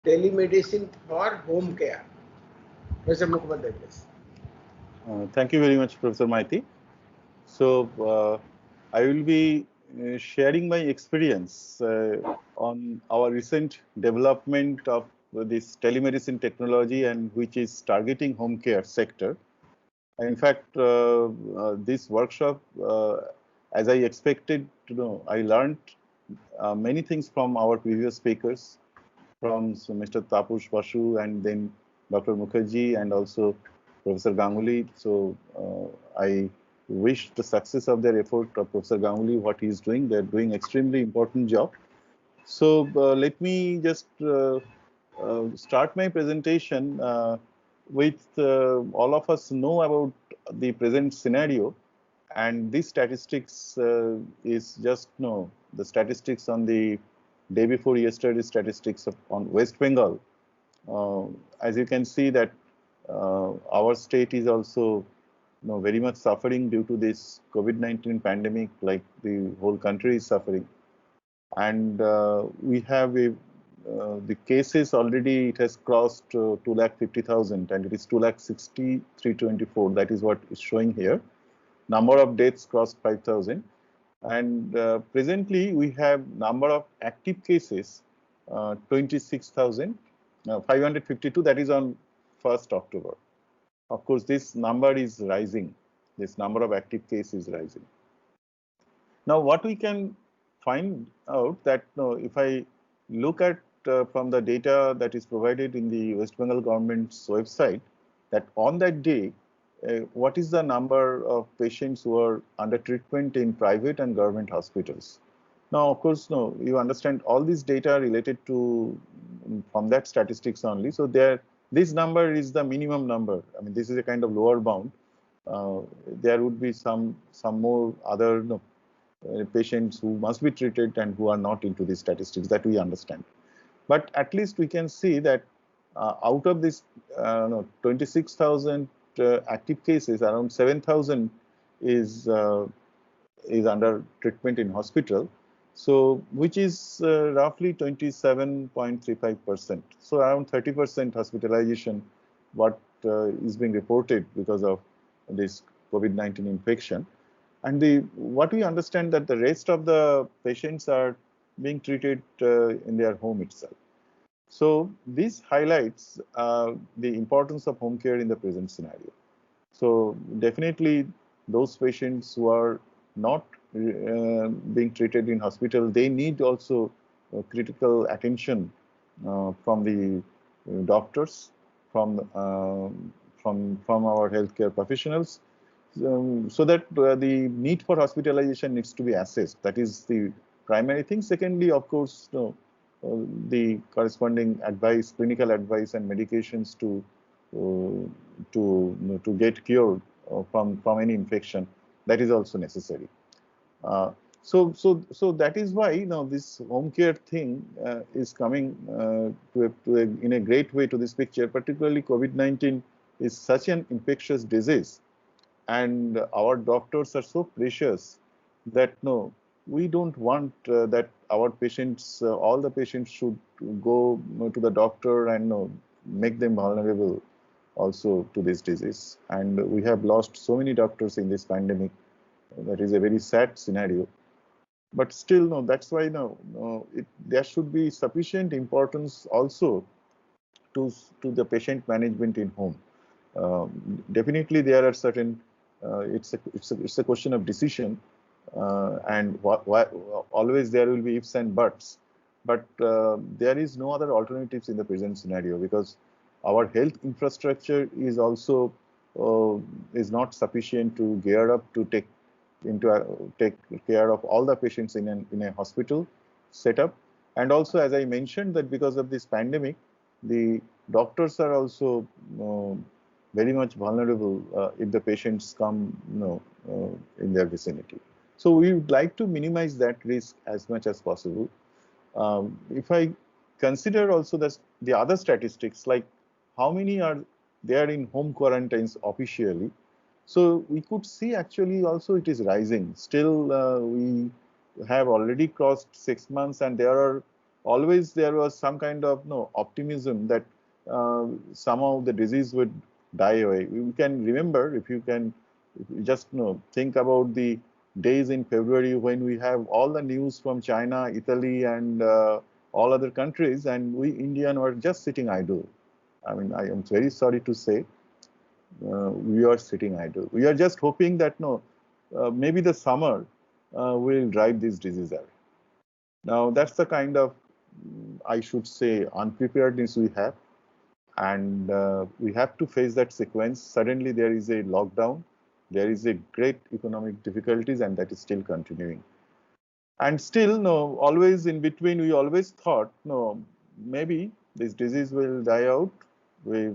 telemedicine for home care. Mr. Mukhopadhyay, please. Thank you very much, Professor Maiti. So, I will be sharing my experience on our recent development of this telemedicine technology and which is targeting home care sector. In fact, this workshop, as I expected to know, I learned many things from our previous speakers, from Mr. Tapush Basu and then Dr. Mukherjee and also Professor Ganguly. So I wish the success of their effort of Professor Ganguly, what he is doing. They're doing extremely important job. So let me just start my presentation with all of us know about the present scenario, and this statistics is just the statistics on the day before yesterday statistics on West Bengal. As you can see that our state is also very much suffering due to this COVID-19 pandemic, like the whole country is suffering. And we have the cases already, it has crossed 2,50,000 and it is 2,63,324. That is what is showing here. Number of deaths crossed 5,000. And presently we have number of active cases 26,552. That is on 1st October. Of course, this number is rising. This number of active cases is rising. Now, what we can find out that if I look at from the data that is provided in the West Bengal government's website, that on that day, what is the number of patients who are under treatment in private and government hospitals? Now, of course, you understand all these data related to from that statistics only. So this number is the minimum number. I mean, this is a kind of lower bound. There would be some more other patients who must be treated and who are not into these statistics, that we understand. But at least we can see that out of this 26,000 active cases, around 7,000 is under treatment in hospital. So which is roughly 27.35%. So around 30% hospitalization, what is being reported because of this COVID-19 infection. And what we understand that the rest of the patients are being treated in their home itself. So this highlights the importance of home care in the present scenario. So definitely those patients who are not being treated in hospital, they need also critical attention from the doctors, from our healthcare professionals, so that the need for hospitalization needs to be assessed. That is the primary thing. Secondly, of course, the corresponding advice, clinical advice, and medications to get cured from any infection. That is also necessary. So that is why this home care thing is coming in a great way to this picture. Particularly, COVID-19 is such an infectious disease, and our doctors are so precious that we don't want that our patients, all the patients should go to the doctor and make them vulnerable also to this disease. And we have lost so many doctors in this pandemic. That is a very sad scenario. But still, that's why there should be sufficient importance also to the patient management in home. Definitely, there are certain. It's a question of decision, and always there will be ifs and buts. But there is no other alternatives in the present scenario, because our health infrastructure is also is not sufficient to gear up to take care of all the patients in a hospital setup. And also, as I mentioned, that because of this pandemic, the doctors are also very much vulnerable if the patients come in their vicinity. So we would like to minimize that risk as much as possible. If I consider also the other statistics, like how many are there in home quarantines officially, so we could see actually also it is rising. Still, we have already crossed 6 months, and there are always there was some kind of optimism that somehow the disease would die away. You can remember, if you just think about the days in February when we have all the news from China, Italy, and all other countries, and we Indian were just sitting idle. I mean, I am very sorry to say, we are sitting idle. We are just hoping that maybe the summer will drive this disease away. Now, that's the kind of, I should say, unpreparedness we have. And we have to face that sequence. Suddenly, there is a lockdown. There is a great economic difficulties, and that is still continuing. And still, no, always in between, we always thought, no, maybe this disease will die out.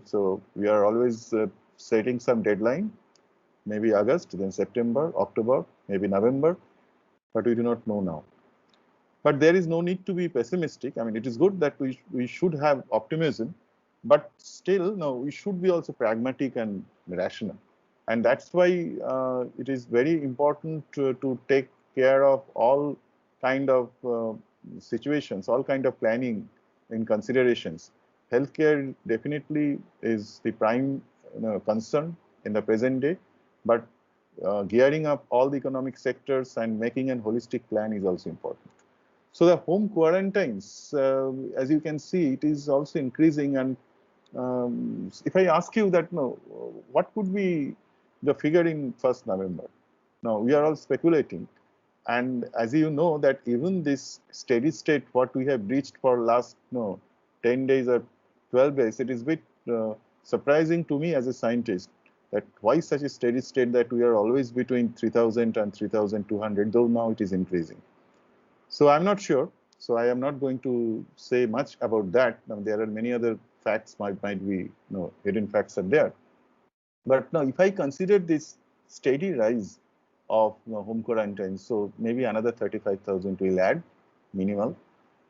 So we are always setting some deadline, maybe August, then September, October, maybe November, but we do not know now. But there is no need to be pessimistic. I mean, it is good that we should have optimism, but still, no, we should be also pragmatic and rational. And that's why it is very important to take care of all kind of situations, all kind of planning in considerations. Healthcare definitely is the prime concern in the present day, but gearing up all the economic sectors and making a holistic plan is also important. So the home quarantines, as you can see, it is also increasing. And if I ask you that, no, what could be the figure in 1st November? Now, we are all speculating. And as you know, that even this steady state, what we have reached for last 10 days or 12 days, it is a bit surprising to me as a scientist that why such a steady state that we are always between 3,000 and 3,200, though now it is increasing. So I'm not sure. So I am not going to say much about that. Now, there are many other facts might be, hidden facts are there. But now, if I consider this steady rise of home quarantine, so maybe another 35,000 will add minimal,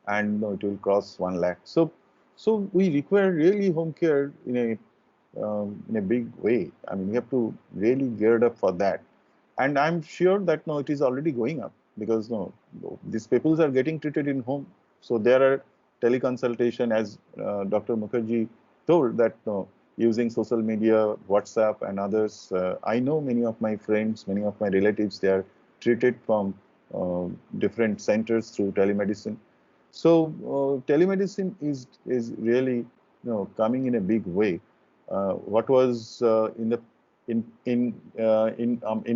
and it will cross 1 lakh. So we require really home care in a big way. I mean, we have to really gear up for that. And I'm sure that it is already going up, because these people are getting treated in home. So there are teleconsultation, as Dr. Mukherjee told, that using social media, WhatsApp and others. I know many of my friends, many of my relatives, they are treated from different centers through telemedicine. So telemedicine is really coming in a big way. What was in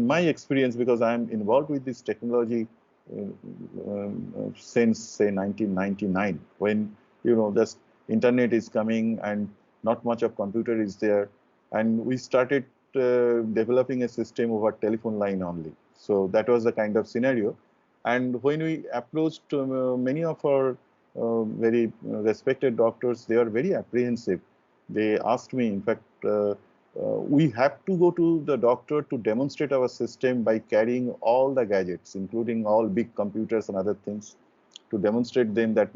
my experience, because I am involved with this technology since say 1999, when just internet is coming and not much of computer is there, and we started developing a system over telephone line only. So that was the kind of scenario. And when we approached many of our very respected doctors, they are very apprehensive. They asked me, in fact, we have to go to the doctor to demonstrate our system by carrying all the gadgets, including all big computers and other things, to demonstrate them that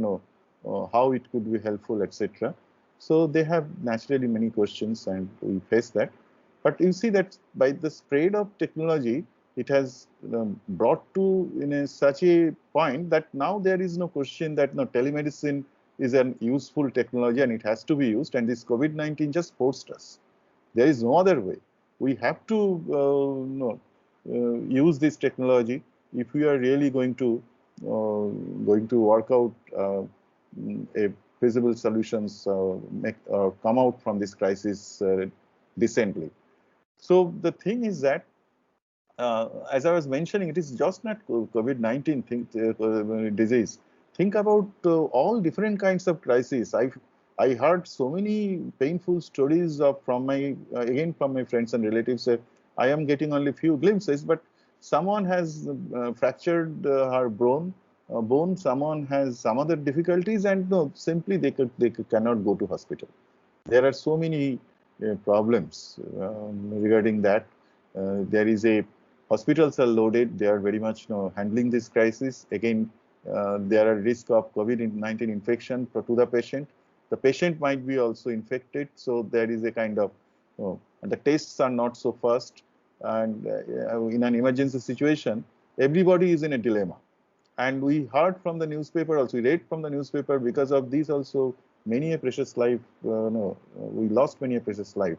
how it could be helpful, etc. So they have naturally many questions, and we face that. But you see that by the spread of technology, it has brought to such a point that now there is no question that telemedicine is an useful technology and it has to be used. And this COVID-19 just forced us. There is no other way. We have to use this technology if we are really going to work out a feasible solutions, come out from this crisis decently. So the thing is that, as I was mentioning, it is just not COVID-19 disease. Think about all different kinds of crises. I heard so many painful stories from my friends and relatives. I am getting only few glimpses, but someone has fractured her bone. Someone has some other difficulties, and simply they cannot go to hospital. There are so many problems regarding that. There is a hospitals are loaded. They are very much handling this crisis. Again, there are risk of COVID-19 infection to the patient. The patient might be also infected. So there is a kind of, and the tests are not so fast. And in an emergency situation, everybody is in a dilemma. And we heard from the newspaper also, we read from the newspaper, because of this also many a precious life, no, we lost many a precious life.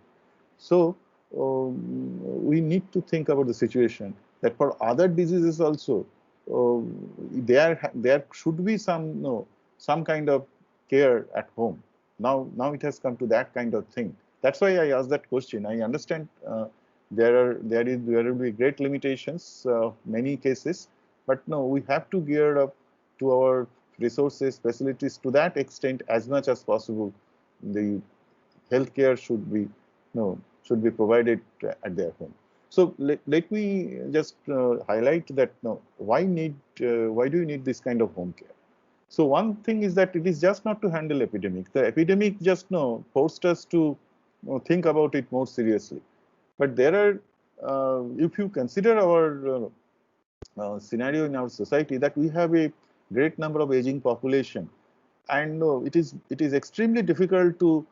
So we need to think about the situation that for other diseases also, there should be some, no, some kind of care at home. Now it has come to that kind of thing. That's why I asked that question. I understand there will be great limitations, many cases, but no, we have to gear up to our resources, facilities to that extent as much as possible. The healthcare should be provided at their home. So let me just highlight that why do you need this kind of home care? So one thing is that it is just not to handle epidemic. The epidemic just forced us to think about it more seriously. But there are, if you consider our scenario in our society, that we have a great number of aging population, and it is extremely difficult to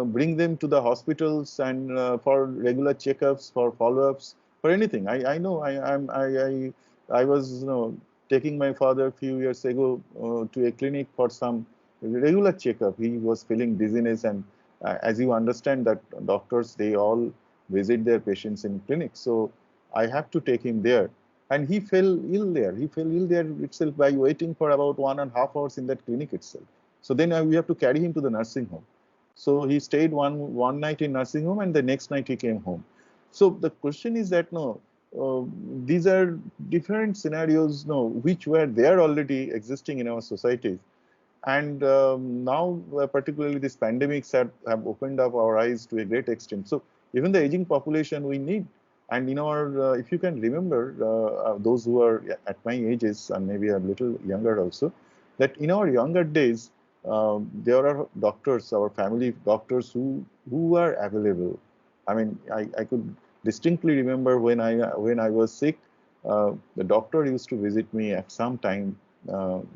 bring them to the hospitals and for regular checkups, for follow-ups, for anything. I know I was taking my father a few years ago to a clinic for some regular checkup. He was feeling dizziness, and as you understand that doctors, they all visit their patients in clinics, so I have to take him there. And he fell ill there. He fell ill there itself by waiting for about 1.5 hours in that clinic itself. So then we have to carry him to the nursing home. So he stayed one night in nursing home, and the next night he came home. So the question is that uh, these are different scenarios, which were there already existing in our societies, and now particularly these pandemics have opened up our eyes to a great extent. So even the aging population we need, and in our if you can remember, those who are at my ages and maybe a little younger also, that in our younger days there are doctors, our family doctors, who are available. I mean, I could distinctly remember when I was sick, the doctor used to visit me at some time,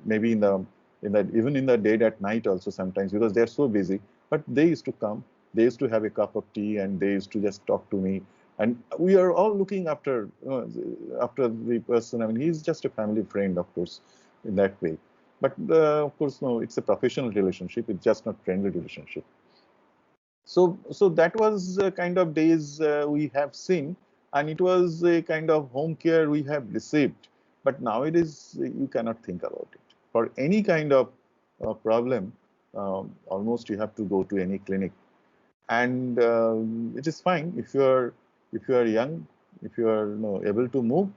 maybe even in the dead at night also sometimes, because they're so busy. But they used to come, they used to have a cup of tea, and they used to just talk to me. And we are all looking after the person. I mean, he's just a family friend, of course, in that way. But of course, no, it's a professional relationship. It's just not friendly relationship. So that was kind of days we have seen, and it was a kind of home care we have received. But nowadays, you cannot think about it. For any kind of problem, almost you have to go to any clinic, and it is fine if you are young, if you are able to move,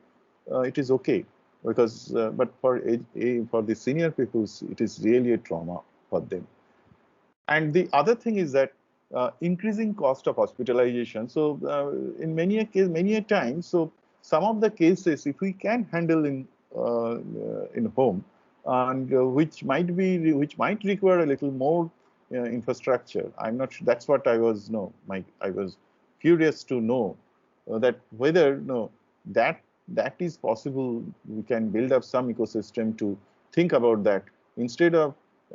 it is okay, because but for the senior peoples, it is really a trauma for them. And the other thing is that increasing cost of hospitalization. So in many a case, many a time, so some of the cases, if we can handle in home, and which might require a little more infrastructure. I'm not sure. That's what I was I was curious to know that whether that is possible. We can build up some ecosystem to think about that, instead of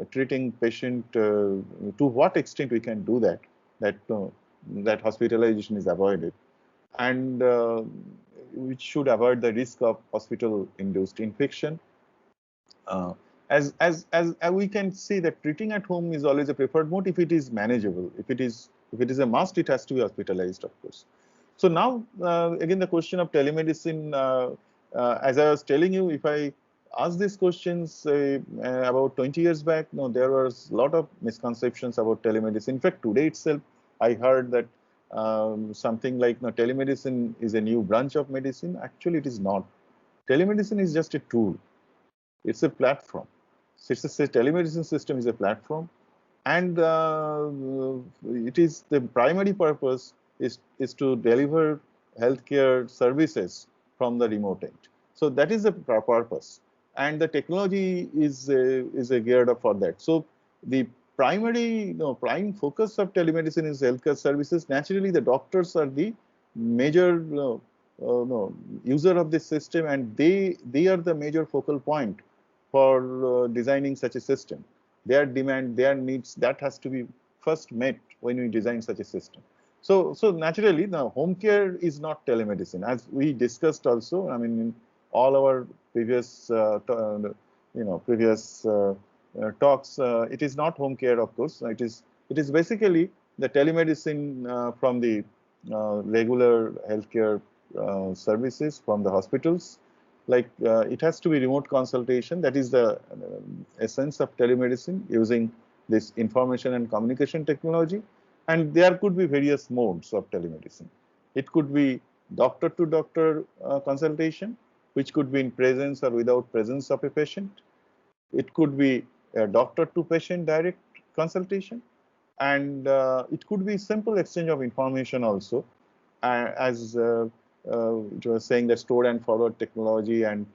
treating patient, to what extent we can do that, that hospitalization is avoided, and which should avoid the risk of hospital induced infection. uh, as we can see that treating at home is always a preferred mode if it is manageable. If it is a must, it has to be hospitalized, of course. So now, again, the question of telemedicine, as I was telling you, if I ask these questions about 20 years back, no, there was a lot of misconceptions about telemedicine. In fact, today itself, I heard that something like, no, telemedicine is a new branch of medicine. Actually, it is not. Telemedicine is just a tool. It's a platform. So telemedicine system is a platform, and it is the primary purpose is to deliver healthcare services from the remote end. So that is the purpose, and the technology is geared up for that. So the prime focus of telemedicine is healthcare services. Naturally, the doctors are the major no, user of this system, and they are the major focal point for designing such a system. Their demand, their needs, that has to be first met when we design such a system. So naturally, now home care is not telemedicine, as we discussed also. I mean, in all our previous previous talks, it is not home care, of course. It is basically the telemedicine from the regular healthcare services from the hospitals. Like it has to be remote consultation. That is the essence of telemedicine, using this information and communication technology. And there could be various modes of telemedicine. It could be doctor to doctor consultation, which could be in presence or without presence of a patient. It could be a doctor to patient direct consultation, and it could be simple exchange of information also, as it was saying, that store and forward technology, and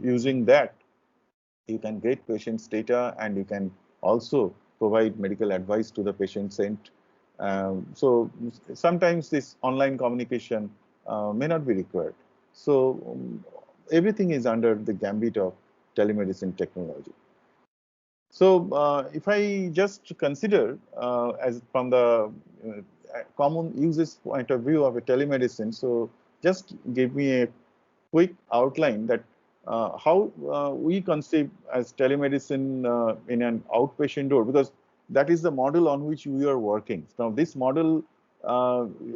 using that you can get patient's data, and you can also provide medical advice to the patient sent. So sometimes this online communication may not be required. So everything is under the gambit of telemedicine technology. So if I just consider as from the common uses point of view of a telemedicine, so just give me a quick outline that how we conceive as telemedicine in an outpatient door, because that is the model on which we are working. Now, this model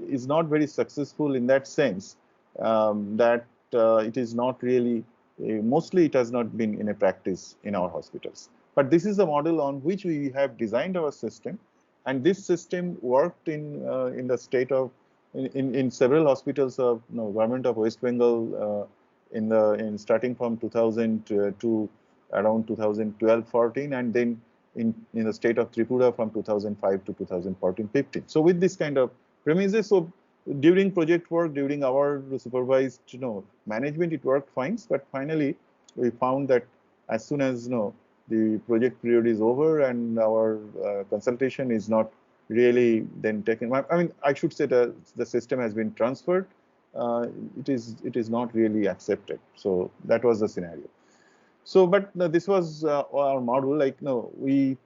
is not very successful in that sense, that it is not really, mostly it has not been in a practice in our hospitals. But this is the model on which we have designed our system, and this system worked in the state of in several hospitals of government of West Bengal in starting from 2000 to around 2012-14, and then in the state of Tripura from 2005 to 2014-15. So with this kind of premises, so during project work, during our supervised management, it worked fine. But finally, we found that as soon as the project period is over and our consultation is not really then taken. I mean, I should say that the system has been transferred. It is not really accepted. So that was the scenario. So, but this was our model. Like, we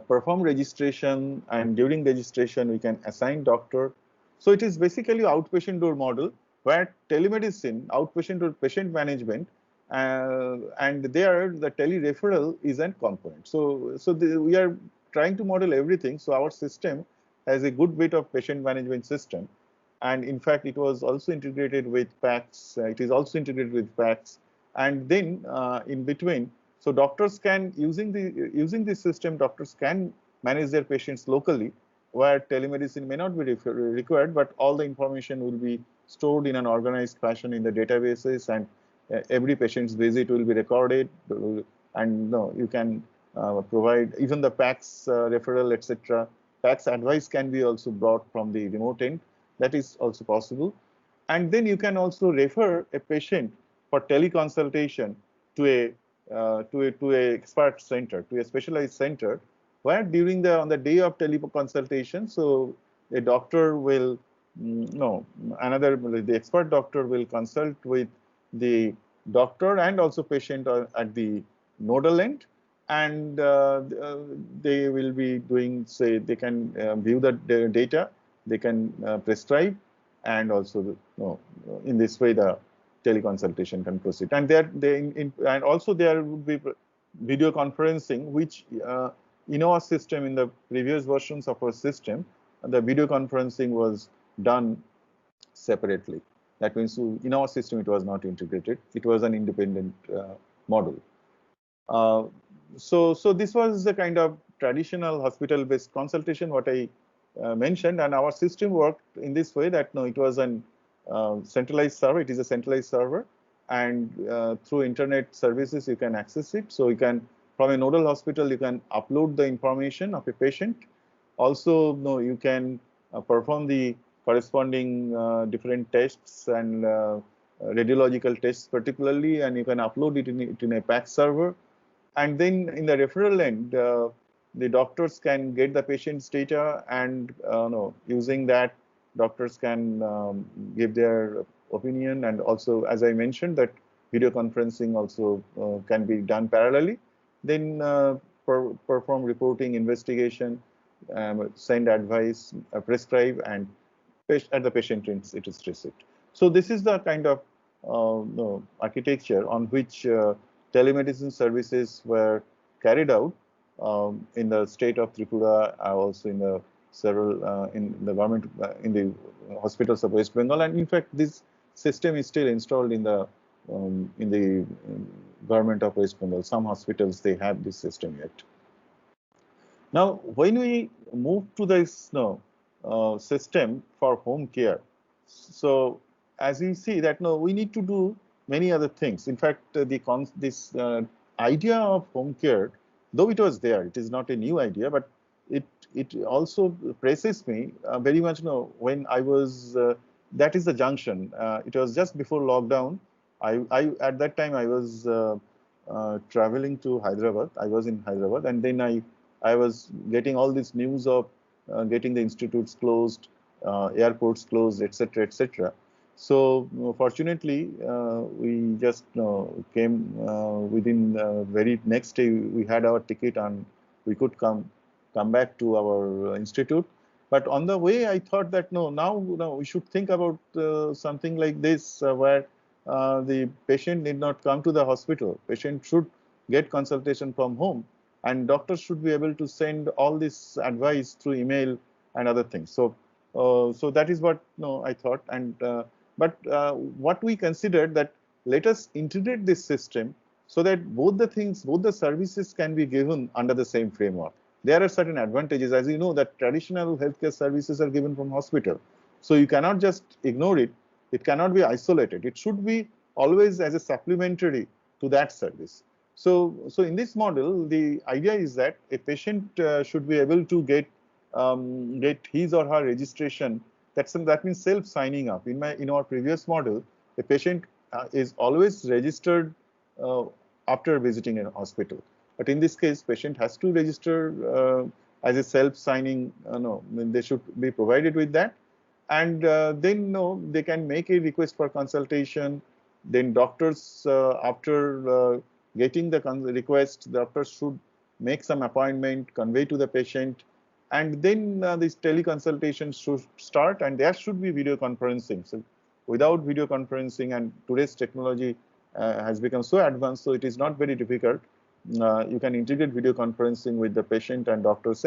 perform registration, and during registration we can assign doctor. So it is basically outpatient door model, where telemedicine, outpatient door patient management, and there the tele-referral is a component. So we are trying to model everything. So our system has a good bit of patient management system, and in fact it was also integrated with PACS. It is also integrated with PACS, and then in between, so doctors can using this system, doctors can manage their patients locally, where telemedicine may not be required, but all the information will be stored in an organized fashion in the databases, and every patient's visit will be recorded, and you can provide even the PACS referral, etc. PACS advice can be also brought from the remote end. That is also possible. And then you can also refer a patient for teleconsultation to a expert center, to a specialized center, where during on the day of teleconsultation, so a doctor will the expert doctor will consult with the doctor and also patient at the nodal end, and they will be doing, say, they can view the data, they can prescribe, and also in this way the teleconsultation can proceed. And and also there would be video conferencing, which in our system, in the previous versions of our system, the video conferencing was done separately. That means in our system it was not integrated. It was an independent model. So this was the kind of traditional hospital-based consultation what I mentioned, and our system worked in this way that it was an centralized server. It is a centralized server, and through internet services you can access it. So you can, from a nodal hospital, you can upload the information of a patient. Also, you can perform the corresponding different tests and radiological tests particularly, and you can upload it in a PACS server. And then in the referral end, the doctors can get the patient's data, and using that, doctors can give their opinion. And also, as I mentioned, that video conferencing also can be done parallelly. Then perform reporting, investigation, send advice, prescribe, and at the patient end it is received. So this is the kind of no, architecture on which telemedicine services were carried out in the state of Tripura, also in the several in the government in the hospitals of West Bengal, and in fact this system is still installed in the government of West Bengal. Some hospitals they have this system yet. Now, when we move to this system for home care, so as you see that no, we need to do many other things. In fact, this idea of home care, though it was there, it is not a new idea, but it it also presses me very much. When I was that is the junction. It was just before lockdown. I at that time I was traveling to Hyderabad. I was in Hyderabad, and then I was getting all this news of getting the institutes closed, airports closed, etc., etc. So fortunately, we just came within very next day. We had our ticket and we could come back to our institute. But on the way, I thought that now we should think about something like this, where the patient need not come to the hospital. Patient should get consultation from home, and doctors should be able to send all this advice through email and other things. So that is what I thought. And but what we considered that let us integrate this system so that both the services can be given under the same framework. There are certain advantages, as you know, that traditional healthcare services are given from hospital. So you cannot just ignore it. It cannot be isolated. It should be always as a supplementary to that service. So in this model, the idea is that a patient should be able to get his or her registration. That means self-signing up. In our previous model, a patient is always registered uh, after visiting a hospital. But in this case, patient has to register as a self-signing. No, I mean, they should be provided with that, and then they can make a request for consultation. Then doctors, after getting the request, doctors should make some appointment, convey to the patient, and then this teleconsultation should start, and there should be video conferencing. So without video conferencing, and today's technology has become so advanced, so it is not very difficult. You can integrate video conferencing with the patient and doctors,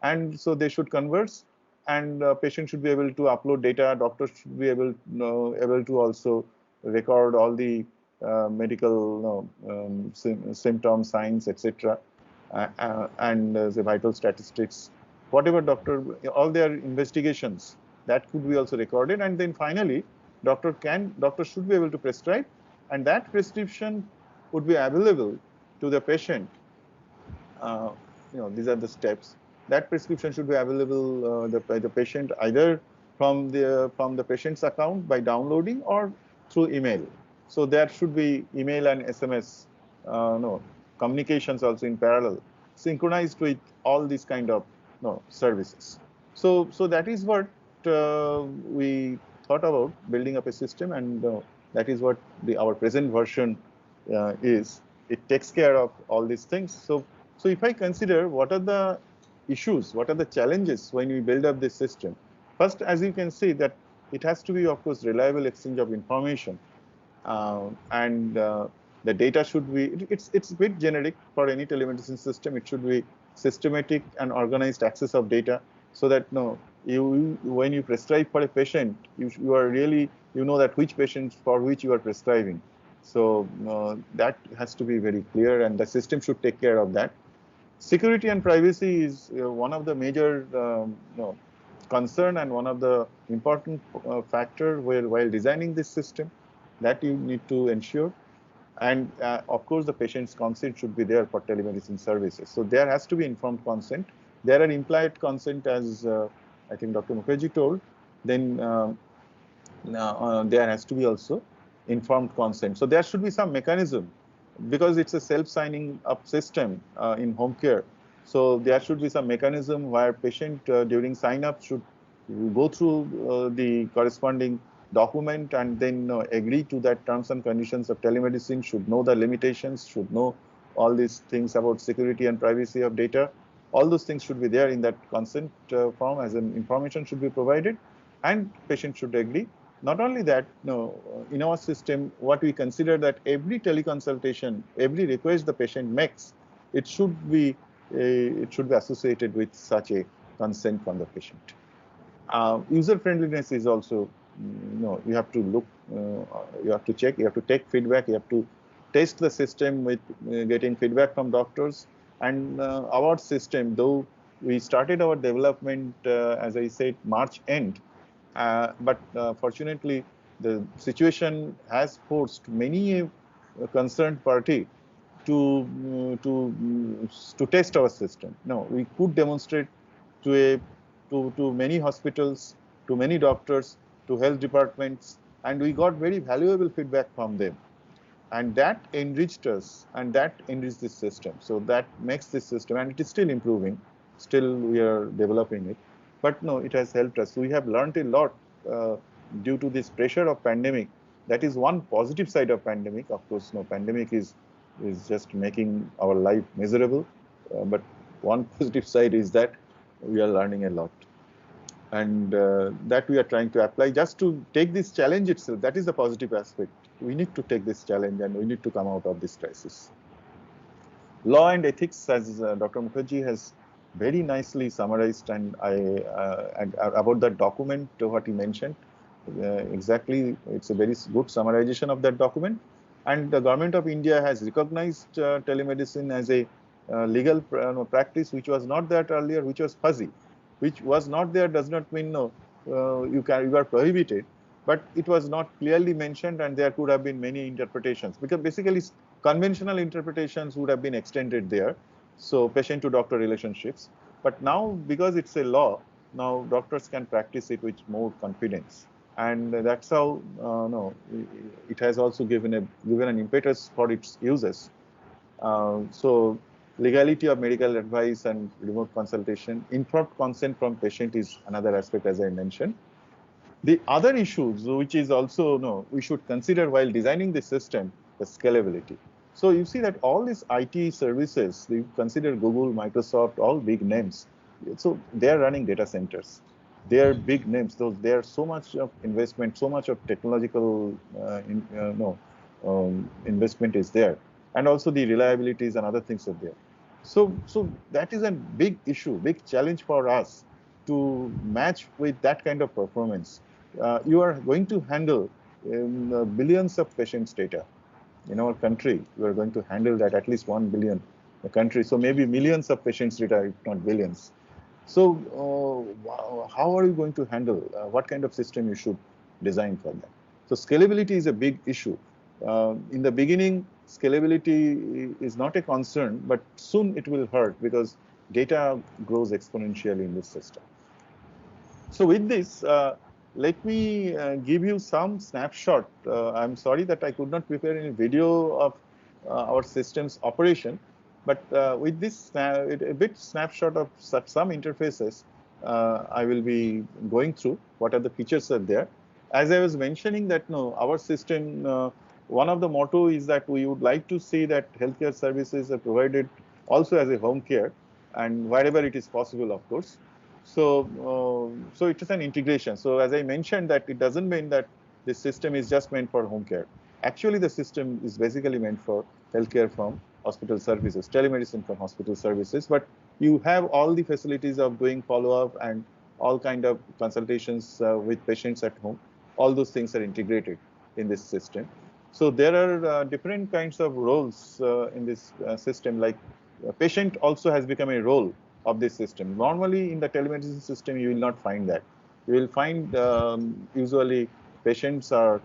and so they should converse, and patient should be able to upload data. Doctors should be able to also record all the medical symptoms, signs, etc., and the vital statistics, whatever all their investigations, that could be also recorded. And then finally, doctor should be able to prescribe, and that prescription would be available to the patient. uh, these are the steps. That prescription should be available by the patient, either from the patient's account by downloading or through email. So there should be email and SMS no communications also in parallel, synchronized with all these kind of services. So that is what we thought about building up a system, and that is what our present version is. It takes care of all these things. So if I consider what are the issues, what are the challenges when we build up this system, first, as you can see, that it has to be, of course, reliable exchange of information, and the data should be. It's a bit generic for any telemedicine system. It should be systematic and organized access of data, so that you when you prescribe for a patient, you are really that which patient for which you are prescribing. So that has to be very clear, and the system should take care of that. Security and privacy is one of the major concern, and one of the important factor while designing this system, that you need to ensure. And of course, the patient's consent should be there for telemedicine services. So there has to be informed consent. There are implied consent, as I think Dr. Mukherjee told. Then there has to be also informed consent. So there should be some mechanism, because it's a self-signing up system in home care. So there should be some mechanism where patient during sign up should go through the corresponding document, and then agree to that terms and conditions of telemedicine, should know the limitations, should know all these things about security and privacy of data. All those things should be there in that consent form, as an information should be provided, and patient should agree. Not only that, no, in our system, what we consider that every teleconsultation, every request the patient makes, it should be associated with such a consent from the patient. User friendliness is also, you have to look, you have to check, you have to take feedback, you have to test the system with getting feedback from doctors. And our system, though we started our development, as I said, March end, but fortunately, the situation has forced many concerned party to test our system. Now, we could demonstrate to many hospitals, to many doctors, to health departments, and we got very valuable feedback from them. And that enriched us, and that enriched this system. So that makes this system, and it is still improving. Still, we are developing it. But no, it has helped us. We have learned a lot due to this pressure of pandemic. That is one positive side of pandemic. Of course, no, pandemic is just making our life miserable. But one positive side is that we are learning a lot, and that we are trying to apply just to take this challenge itself. That is the positive aspect. We need to take this challenge, and we need to come out of this crisis. Law and ethics, as Dr. Mukherjee has very nicely summarized, and about that document, what he mentioned, exactly, it's a very good summarization of that document. And the government of India has recognized telemedicine as a legal practice, which was not there earlier, which was fuzzy. Which was not there does not mean no, you are prohibited, but it was not clearly mentioned, and there could have been many interpretations, because basically conventional interpretations would have been extended there. So patient to doctor relationships. But now, because it's a law, now doctors can practice it with more confidence. And that's how no, it has also given an impetus for its uses. So legality of medical advice and remote consultation, informed consent from patient is another aspect, as I mentioned. The other issues, which is also we should consider while designing the system, the scalability. So you see that all these IT services, you consider Google, Microsoft, all big names. So they are running data centers. They are big names. They are so much of investment, so much of technological investment is there, and also the reliabilities and other things are there. So that is a big issue, big challenge for us to match with that kind of performance. You are going to handle billions of patients' data in our country. You are going to handle that, at least 1 billion country. So maybe millions of patients' data, if not billions. So how are you going to handle? What kind of system you should design for that? So scalability is a big issue. In the beginning, scalability is not a concern, but soon it will hurt because data grows exponentially in this system. So with this, let me give you some snapshot. I'm sorry that I could not prepare any video of our system's operation, but with this a bit snapshot of some interfaces, I will be going through what are the features are there. As I was mentioning that our system, one of the motto is that we would like to see that healthcare services are provided also as a home care, and wherever it is possible, of course. So, so it is an integration. So as I mentioned, that it doesn't mean that this system is just meant for home care. Actually, the system is basically meant for healthcare from hospital services, telemedicine from hospital services. But you have all the facilities of doing follow-up and all kind of consultations with patients at home. All those things are integrated in this system. So there are different kinds of roles in this system. Like patient also has become a role of this system. Normally in the telemedicine system, you will not find that. You will find usually patients are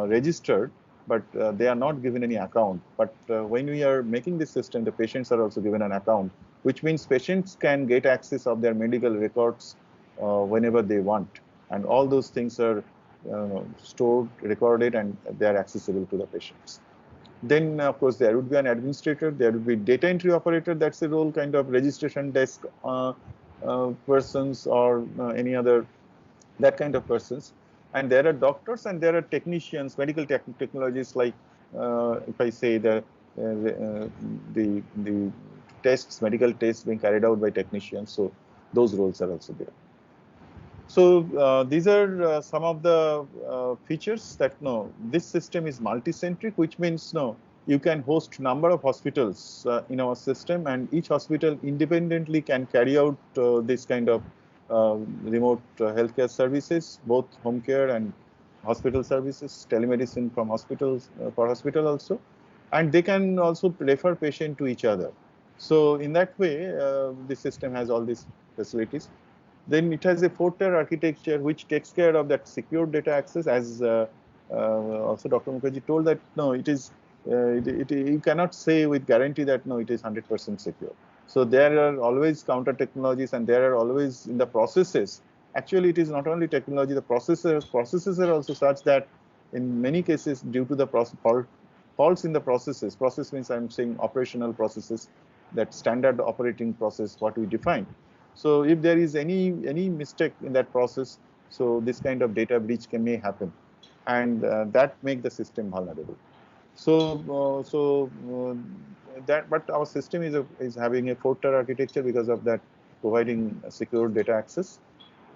registered, but they are not given any account. But when we are making this system, the patients are also given an account, which means patients can get access of their medical records whenever they want. And all those things are stored, recorded, and they are accessible to the patients. Then, of course, there would be an administrator, there would be data entry operator, that's a role, kind of registration desk persons, or any other, that kind of persons. And there are doctors and there are technicians, medical technologists, like if I say the tests, medical tests being carried out by technicians. So those roles are also there. So these are some of the features that this system is multicentric, which means you can host number of hospitals in our system, and each hospital independently can carry out this kind of remote healthcare services, both home care and hospital services, telemedicine from hospitals for hospital also, and they can also refer patient to each other. So in that way, this system has all these facilities. Then it has a four-tier architecture which takes care of that secure data access, as also Dr. Mukherjee told that it is you cannot say with guarantee that it is 100% secure. So there are always counter technologies, and there are always in the processes. Actually, it is not only technology; the processes are also such that in many cases, due to the faults in the processes. Process means I'm saying operational processes, that standard operating process what we define. So if there is any mistake in that process, so this kind of data breach may happen, and that make the system vulnerable. But our system is having a four-tier architecture because of that, providing secure data access.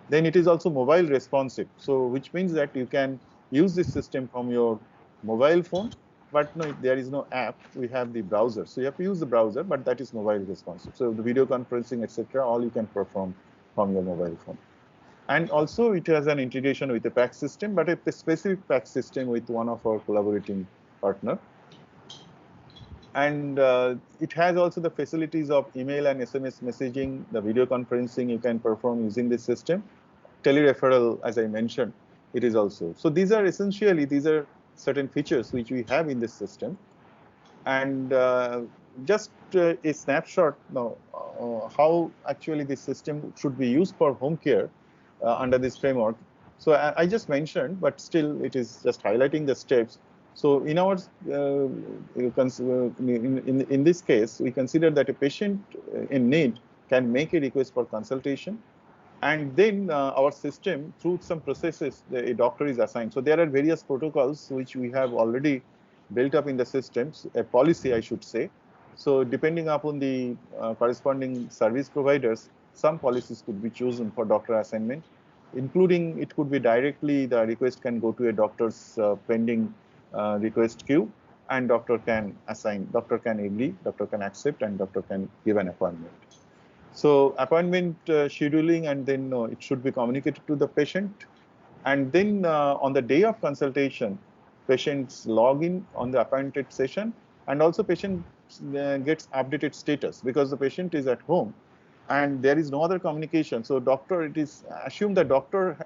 Then it is also mobile responsive, so which means that you can use this system from your mobile phone, but no, there is no app. We have the browser, so you have to use the browser, but that is mobile responsive. So the video conferencing, etc., all you can perform from your mobile phone. And also it has an integration with a PAC system, but a specific PAC system with one of our collaborating partner. And it has also the facilities of email and SMS messaging, the video conferencing you can perform using this system. Telereferral, as I mentioned, it is also. So these are certain features which we have in this system. And just a snapshot now, how actually this system should be used for home care under this framework. So I just mentioned, but still it is just highlighting the steps. So in our in this case, we consider that a patient in need can make a request for consultation, and then our system, through some processes, a doctor is assigned. So there are various protocols which we have already built up in the systems, a policy, I should say. So depending upon the corresponding service providers, some policies could be chosen for doctor assignment, including it could be directly the request can go to a doctor's pending request queue, and doctor can assign, doctor can agree, doctor can accept, and doctor can give an appointment. So appointment scheduling, and then it should be communicated to the patient. And then on the day of consultation, patients log in on the appointed session, and also patient gets updated status because the patient is at home and there is no other communication. So doctor, it is assumed that doctor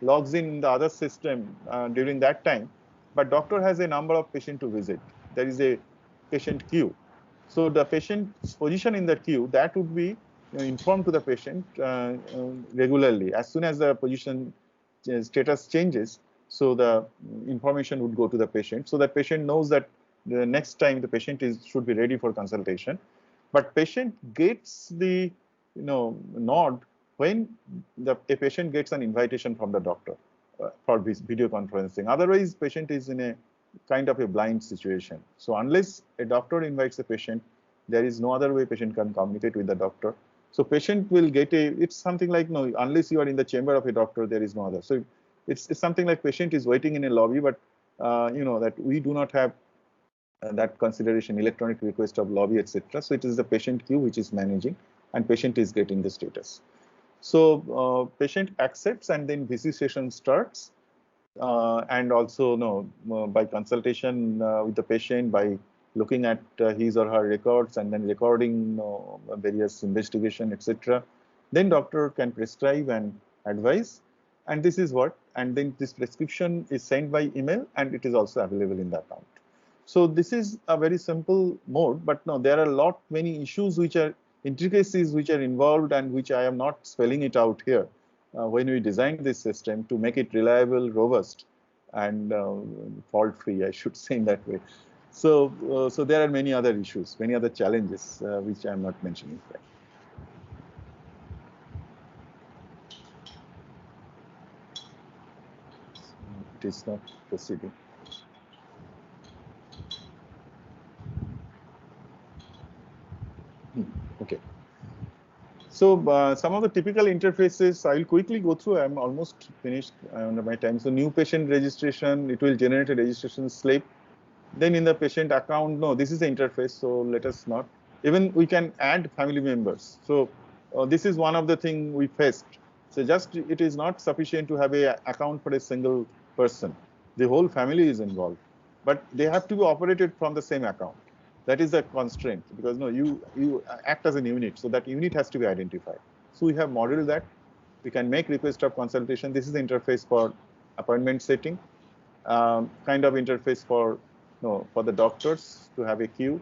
logs in the other system during that time, but doctor has a number of patient to visit. There is a patient queue. So the patient's position in the queue, that would be informed to the patient regularly. As soon as the position status changes, so the information would go to the patient, so that patient knows that the next time the patient should be ready for consultation. But patient gets the nod when a patient gets an invitation from the doctor for this video conferencing. Otherwise, patient is in a kind of a blind situation. So unless a doctor invites a patient, there is no other way patient can communicate with the doctor. So patient will get it's something like, unless you are in the chamber of a doctor, there is no other. So it's something like patient is waiting in a lobby, but that we do not have that consideration, electronic request of lobby, etc. So it is the patient queue which is managing, and patient is getting the status. So patient accepts, and then visitation starts. And also by consultation with the patient, by looking at his or her records and then recording various investigation, etc. Then doctor can prescribe and advise, and this is what, and then this prescription is sent by email, and it is also available in the account. So this is a very simple mode, but no, there are many issues which are intricacies which are involved, and which I am not spelling it out here. When we designed this system to make it reliable, robust, and fault-free, I should say in that way. So there are many other issues, many other challenges, which I am not mentioning here. It is not proceeding. Okay. So some of the typical interfaces I will quickly go through. I'm almost finished under my time. So new patient registration, it will generate a registration slip. Then in the patient account, no, this is the interface, so let us not. Even we can add family members. So this is one of the things we faced. So just it is not sufficient to have a account for a single person. The whole family is involved, but they have to be operated from the same account. That is a constraint because no, you act as a unit, so that unit has to be identified. So we have modeled that. We can make request of consultation. This is the interface for appointment setting. Kind of interface for for the doctors to have a queue,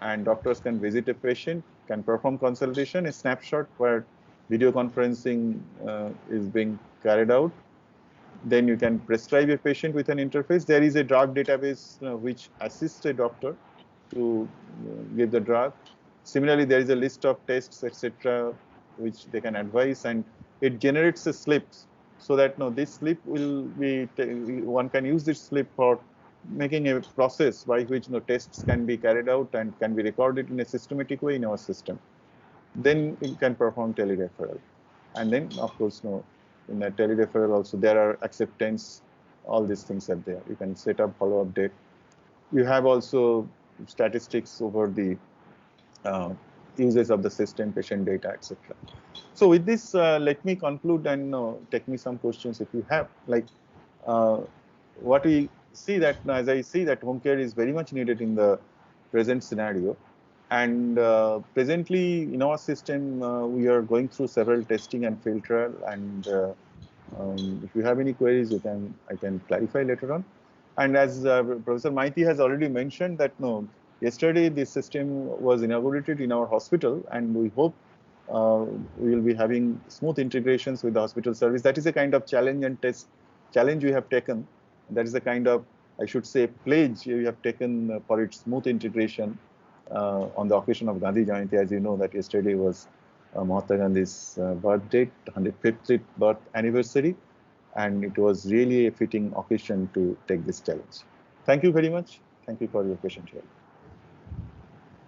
and doctors can visit a patient, can perform consultation, a snapshot where video conferencing is being carried out. Then you can prescribe a patient with an interface. There is a drug database which assists a doctor to give the drug. Similarly, there is a list of tests, etc., which they can advise, and it generates a slip so that this slip will be, one can use this slip for making a process by which tests can be carried out and can be recorded in a systematic way in our system. Then you can perform telereferral. And then, of course, in a telereferral also, there are acceptance, all these things are there. You can set up follow-up date. You have also statistics over the uses of the system, patient data, etc. So with this, let me conclude and take me some questions if you have. Like what we see that, as I see that home care is very much needed in the present scenario. And presently in our system, we are going through several testing and field trial. And if you have any queries, I can clarify later on. And as Professor Maiti has already mentioned that yesterday this system was inaugurated in our hospital, and we hope we will be having smooth integrations with the hospital service. That is a kind of challenge and challenge we have taken. That is a kind of, I should say, pledge we have taken for its smooth integration on the occasion of Gandhi Jayanti. As you know, that yesterday was Mahatma Gandhi's birth date, 150th birth anniversary, and it was really a fitting occasion to take this challenge. Thank you very much. Thank you for your patience here.